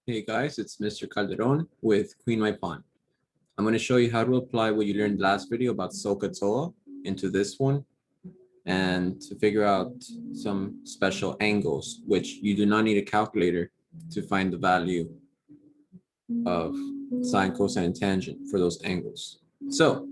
Hey guys, it's Mr. Calderon with Queen My Pawn. I'm going to show you how to apply what you learned last video about SOHCAHTOA into this one and to figure out some special angles, which you do not need a calculator to find the value of sine, cosine, and tangent for those angles. So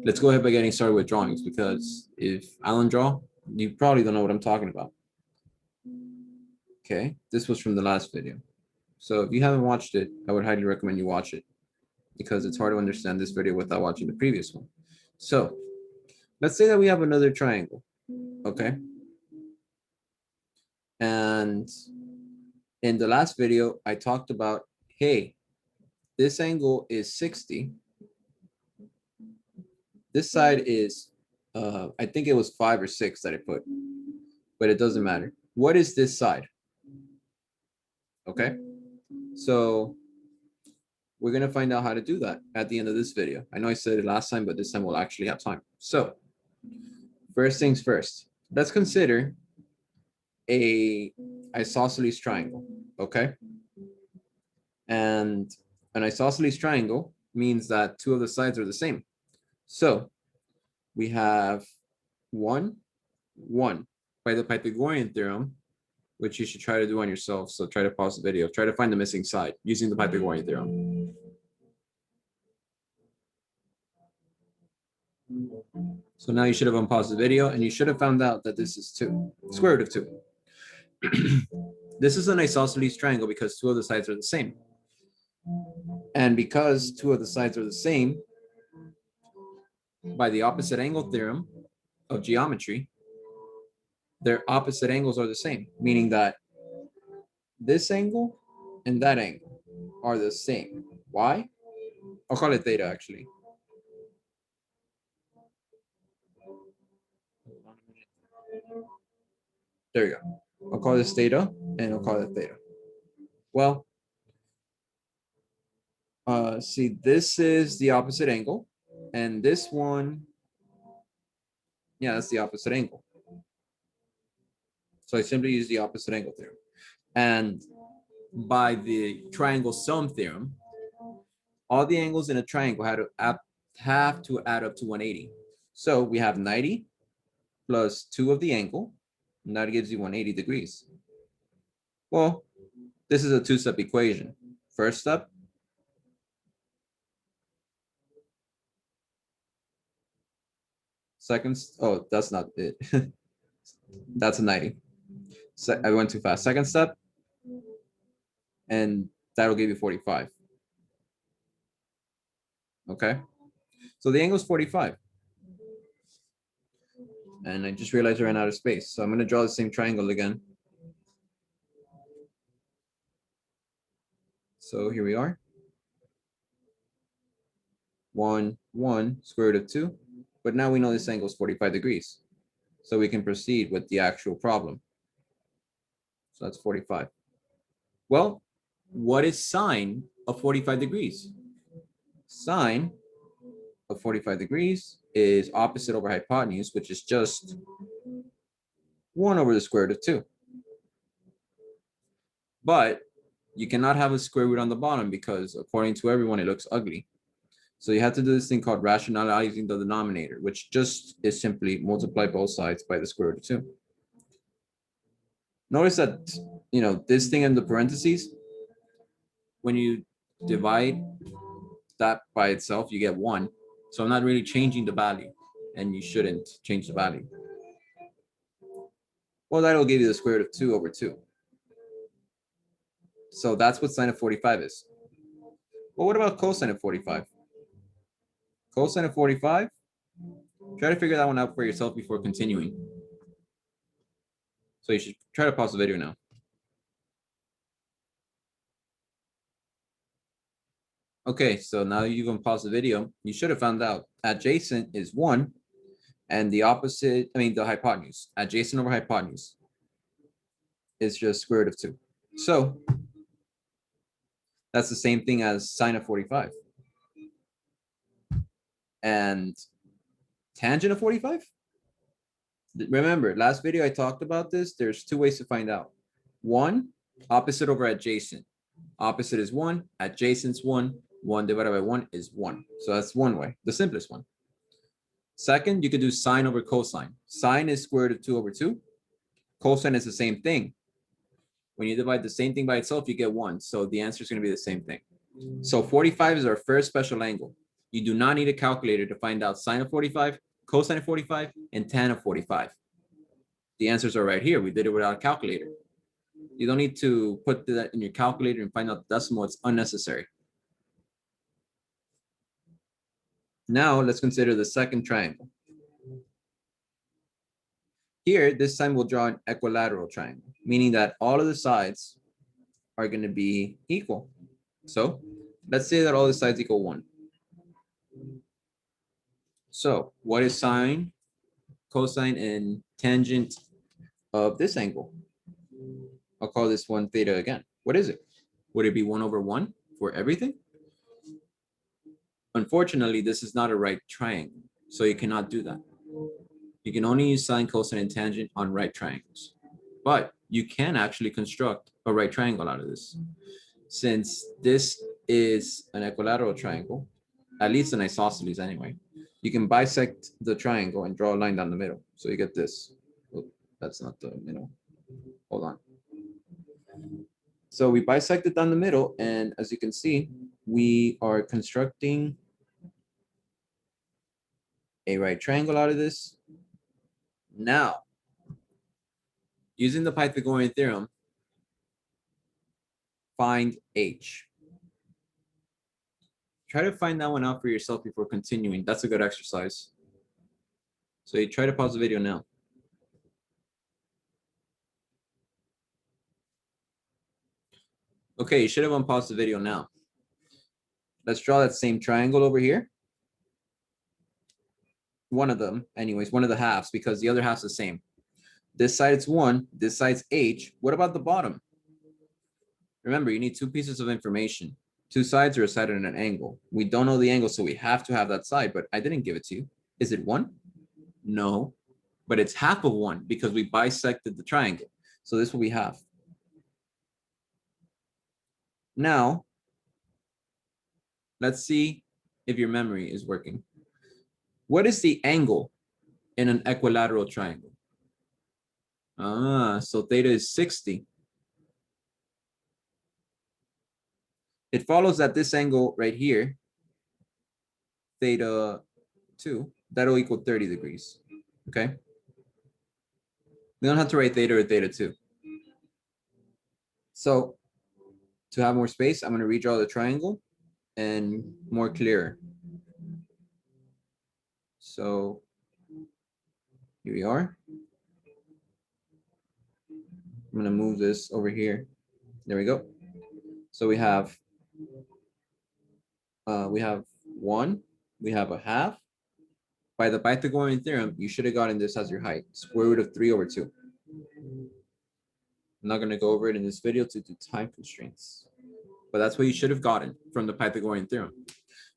let's go ahead by getting started with drawings, because if I don't draw, you probably don't know what I'm talking about. Okay, this was from the last video. So if you haven't watched it, I would highly recommend you watch it, because it's hard to understand this video without watching the previous one. So let's say that we have another triangle, okay? And in the last video, I talked about, hey, this angle is 60. This side is, I think it was 5 or 6 that I put, but it doesn't matter. What is this side? Okay, so we're going to find out how to do that at the end of this video. I know I said it last time, but this time we'll actually have time. So first things first, let's consider a isosceles triangle, okay? And an isosceles triangle means that two of the sides are the same. So we have 1, 1 by the Pythagorean theorem, which you should try to do on yourself. So try to pause the video, try to find the missing side using the Pythagorean theorem. So now you should have unpaused the video and you should have found out that this is 2, square root of 2. This is an isosceles triangle because two of the sides are the same. And because two of the sides are the same, by the opposite angle theorem of geometry, their opposite angles are the same, meaning that this angle and that angle are the same. Why? I'll call it theta, actually. There you go. I'll call this theta, and I'll call it theta. Well, see, this is the opposite angle, and this one, yeah, that's the opposite angle. So I simply use the opposite angle theorem. And by the triangle sum theorem, all the angles in a triangle have to add up to 180. So we have 90 plus 2 of the angle, and that gives you 180 degrees. Well, this is a two-step equation. First step, second, oh, that's not it. That's a 90. So I went too fast. Second step, and that'll give you 45. Okay, so the angle is 45. And I just realized I ran out of space. So I'm going to draw the same triangle again. So here we are. 1, 1, square root of 2. But now we know this angle is 45 degrees. So we can proceed with the actual problem. So that's 45. Well, what is sine of 45 degrees? Sine of 45 degrees is opposite over hypotenuse, which is just 1 over the square root of 2. But you cannot have a square root on the bottom because according to everyone, it looks ugly. So you have to do this thing called rationalizing the denominator, which just is simply multiply both sides by the square root of 2. Notice that, this thing in the parentheses, when you divide that by itself, you get 1. So I'm not really changing the value, and you shouldn't change the value. Well, that'll give you the square root of 2 over 2. So that's what sine of 45 is. Well, what about cosine of 45? Cosine of 45? Try to figure that one out for yourself before continuing. So you should try to pause the video now. Okay, so now you've unpaused the video. You should have found out adjacent is 1, and the opposite, the hypotenuse, adjacent over hypotenuse, is just square root of 2. So that's the same thing as sine of 45. And tangent of 45? Remember, last video I talked about this. There's 2 ways to find out. 1, opposite over adjacent. Opposite is 1, adjacent's 1, 1 divided by 1 is 1. So that's one way, the simplest one. Second, you could do sine over cosine. Sine is square root of 2 over 2. Cosine is the same thing. When you divide the same thing by itself, you get 1. So the answer is going to be the same thing. So 45 is our first special angle. You do not need a calculator to find out sine of 45, cosine of 45, and tan of 45. The answers are right here. We did it without a calculator. You don't need to put that in your calculator and find out the decimal. It's unnecessary. Now let's consider the second triangle. Here, this time we'll draw an equilateral triangle, meaning that all of the sides are going to be equal. So let's say that all the sides equal 1. So what is sine, cosine, and tangent of this angle? I'll call this one theta again. What is it? Would it be 1 over 1 for everything? Unfortunately, this is not a right triangle, so you cannot do that. You can only use sine, cosine, and tangent on right triangles. But you can actually construct a right triangle out of this. Since this is an equilateral triangle, at least an isosceles anyway, you can bisect the triangle and draw a line down the middle. So you get this. Oh, that's not the middle. Hold on. So we bisect it down the middle, and as you can see, we are constructing a right triangle out of this. Now, using the Pythagorean theorem, find h. Try to find that one out for yourself before continuing. That's a good exercise. So you try to pause the video now. Okay, you should have unpaused the video now. Let's draw that same triangle over here. One of them, anyways, one of the halves, because the other half's the same. This side it's 1, this side's h. What about the bottom? Remember, you need 2 pieces of information. 2 sides are a side and an angle. We don't know the angle, so we have to have that side, but I didn't give it to you. Is it 1? No, but it's half of 1 because we bisected the triangle. So this will be half. Now, let's see if your memory is working. What is the angle in an equilateral triangle? So theta is 60. It follows that this angle right here, theta 2, that'll equal 30 degrees, okay? We don't have to write theta or theta 2. So to have more space, I'm going to redraw the triangle and more clear. So here we are. I'm going to move this over here. There we go. So we have 1, we have a half. By the Pythagorean theorem, you should have gotten this as your height, square root of 3 over 2. I'm not going to go over it in this video due to time constraints, but that's what you should have gotten from the Pythagorean theorem.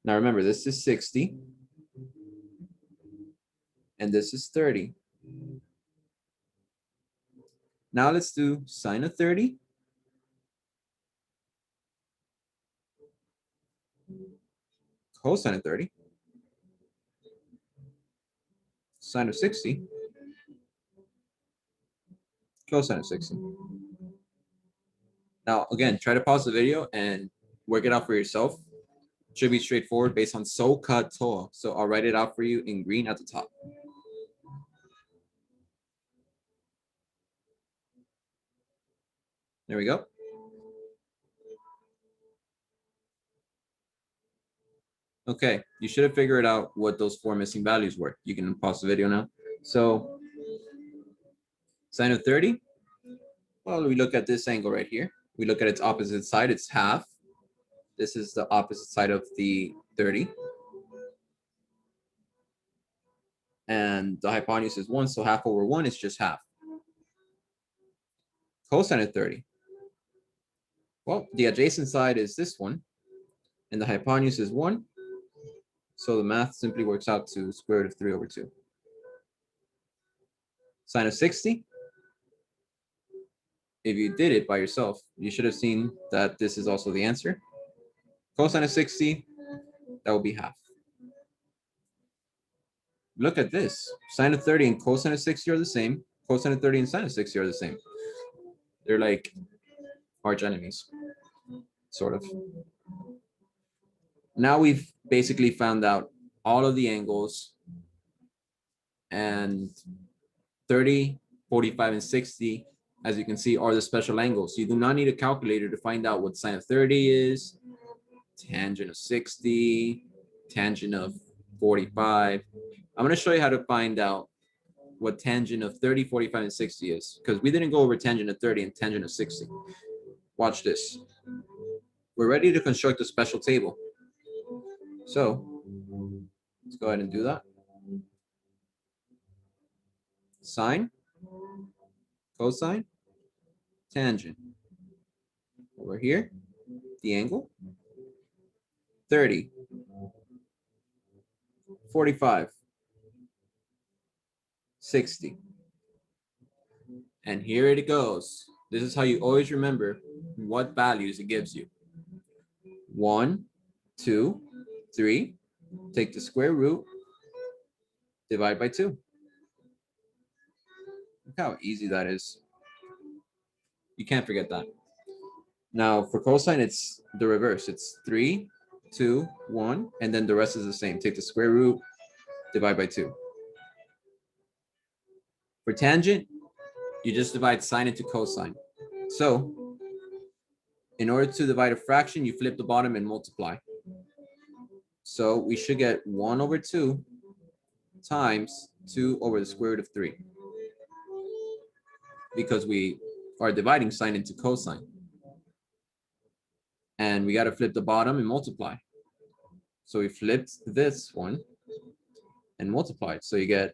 Now remember, this is 60, and this is 30. Now let's do sine of 30. Cosine of 30. Sine of 60. Cosine of 60. Now, again, try to pause the video and work it out for yourself. Should be straightforward based on SOHCAHTOA. So I'll write it out for you in green at the top. There we go. Okay, you should have figured out what those 4 missing values were. You can pause the video now. So sine of 30, well, we look at this angle right here. We look at its opposite side, it's half. This is the opposite side of the 30. And the hypotenuse is 1, so half over 1 is just half. Cosine of 30. Well, the adjacent side is this one, and the hypotenuse is 1. So the math simply works out to square root of 3 over 2. Sine of 60. if you did it by yourself, you should have seen that this is also the answer. Cosine of 60, that will be half. Look at this. Sine of 30 and cosine of 60 are the same. Cosine of 30 and sine of 60 are the same. They're like arch enemies, sort of. Now we've basically found out all of the angles, and 30, 45, and 60, as you can see, are the special angles. You do not need a calculator to find out what sine of 30 is, tangent of 60, tangent of 45. I'm going to show you how to find out what tangent of 30, 45, and 60 is, because we didn't go over tangent of 30 and tangent of 60. Watch this. We're ready to construct a special table. So let's go ahead and do that. Sine, cosine, tangent. Over here, the angle, 30, 45, 60. And here it goes. This is how you always remember what values it gives you. 1, 2, 3. Take the square root, divide by 2. Look how easy that is. You can't forget that. Now for cosine, it's the reverse. It's 3, 2, 1, and then the rest is the same. Take the square root, divide by 2. For tangent, you just divide sine into cosine. So in order to divide a fraction, you flip the bottom and multiply. So we should get 1 over 2 times 2 over the square root of 3. Because we are dividing sine into cosine. And we got to flip the bottom and multiply. So we flipped this one and multiplied. So you get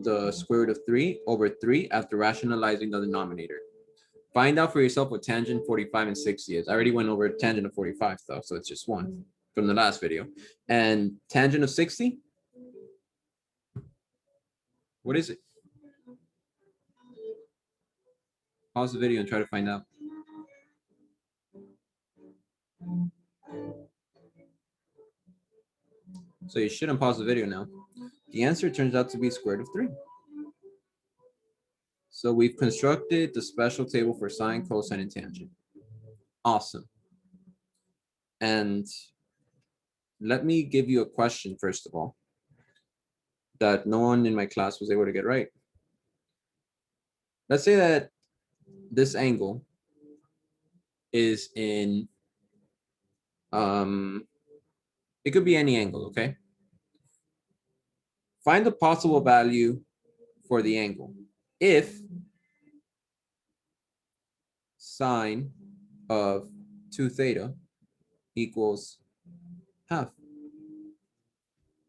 the square root of 3 over 3 after rationalizing the denominator. Find out for yourself what tangent 45 and 60 is. I already went over tangent of 45 though, so it's just one from the last video. And tangent of 60? What is it? Pause the video and try to find out. So you shouldn't pause the video now. The answer turns out to be square root of 3. So we've constructed the special table for sine, cosine, and tangent. Awesome. And let me give you a question, first of all, that no one in my class was able to get right. Let's say that this angle is in, it could be any angle, okay? Find the possible value for the angle if sine of 2 theta equals half.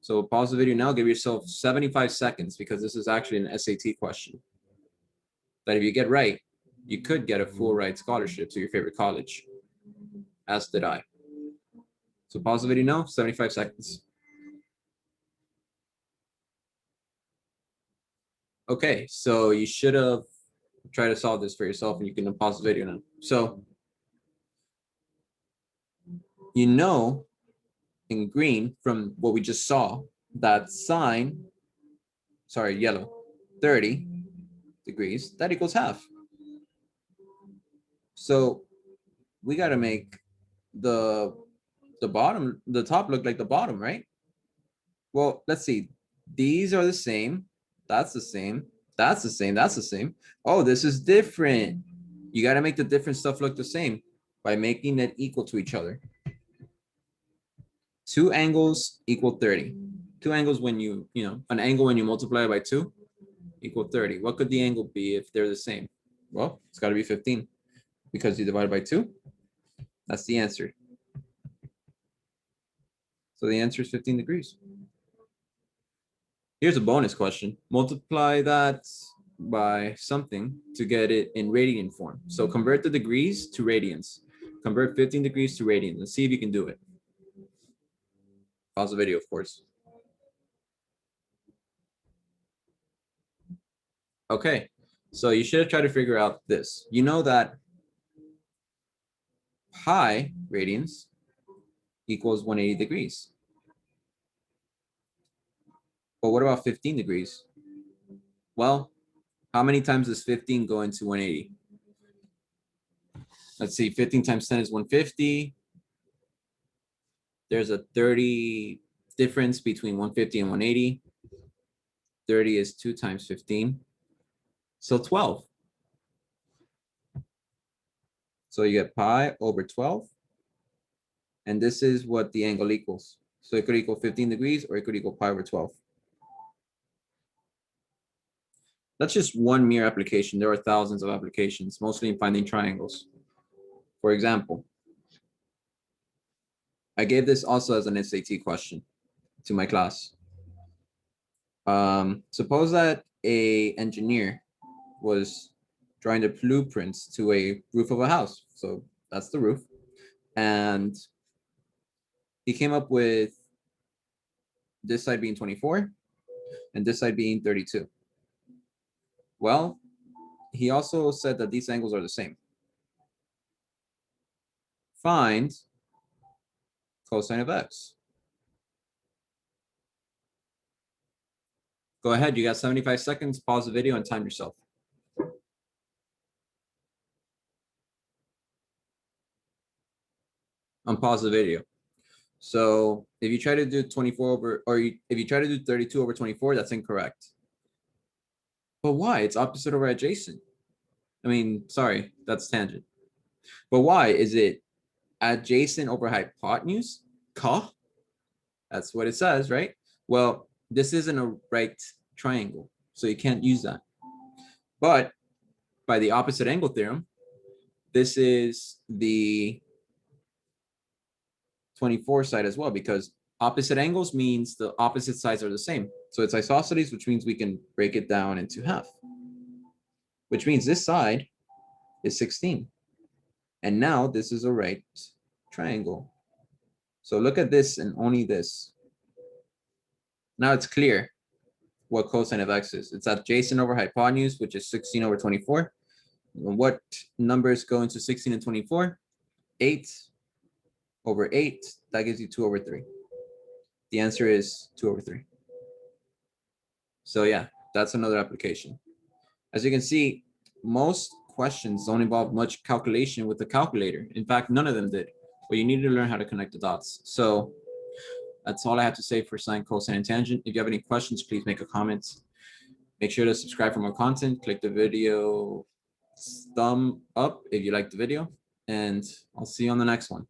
So pause the video now, give yourself 75 seconds because this is actually an SAT question. That if you get right, you could get a full ride scholarship to your favorite college, as did I. So pause the video now, 75 seconds. Okay, so you should have tried to solve this for yourself and you can pause the video now. So you know in green from what we just saw that sine, sorry, yellow, 30 degrees, that equals half. So we got to make the bottom, the top look like the bottom, right? Well, let's see. These are the same. That's the same. That's the same. That's the same. Oh, this is different. You got to make the different stuff look the same by making it equal to each other. 2 angles equal 30. 2 angles when you know, an angle when you multiply by 2 equal 30. What could the angle be if they're the same? Well, it's got to be 15 because you divide by 2. That's the answer. So the answer is 15 degrees. Here's a bonus question. Multiply that by something to get it in radian form. So convert the degrees to radians. Convert 15 degrees to radians. Let's see if you can do it. Pause the video, of course. Okay, So you should have tried to figure out this. You know that pi radians equals 180 degrees. But what about 15 degrees? Well, how many times does 15 go into 180? Let's see, 15 times 10 is 150. There's a 30 difference between 150 and 180. 30 is 2 times 15. So 12. So you get pi over 12. And this is what the angle equals. So it could equal 15 degrees or it could equal pi over 12. That's just one mere application. There are thousands of applications, mostly in finding triangles. For example, I gave this also as an SAT question to my class. Suppose that an engineer was drawing the blueprints to a roof of a house. So that's the roof. And he came up with this side being 24 and this side being 32. Well, he also said that these angles are the same. Find cosine of x. Go ahead, you got 75 seconds, pause the video and time yourself. Unpause the video. So if you try to do 24 over, or if you try to do 32 over 24, that's incorrect. But why? It's opposite over adjacent. I mean, sorry, that's tangent. But why? Is it adjacent over hypotenuse? Ka? That's what it says, right? Well, this isn't a right triangle, so you can't use that. But by the opposite angle theorem, this is the 24 side as well, because opposite angles means the opposite sides are the same. So it's isosceles, which means we can break it down into half, which means this side is 16. And now this is a right triangle. So look at this and only this. Now it's clear what cosine of x is. It's adjacent over hypotenuse, which is 16 over 24. And what numbers go into 16 and 24? 8 over 8, that gives you 2 over 3. The answer is 2 over 3. So yeah, that's another application. As you can see, most questions don't involve much calculation with the calculator. In fact, none of them did. But you need to learn how to connect the dots. So that's all I have to say for sine, cosine, and tangent. If you have any questions, please make a comment. Make sure to subscribe for more content. Click the video thumb up if you like the video. And I'll see you on the next one.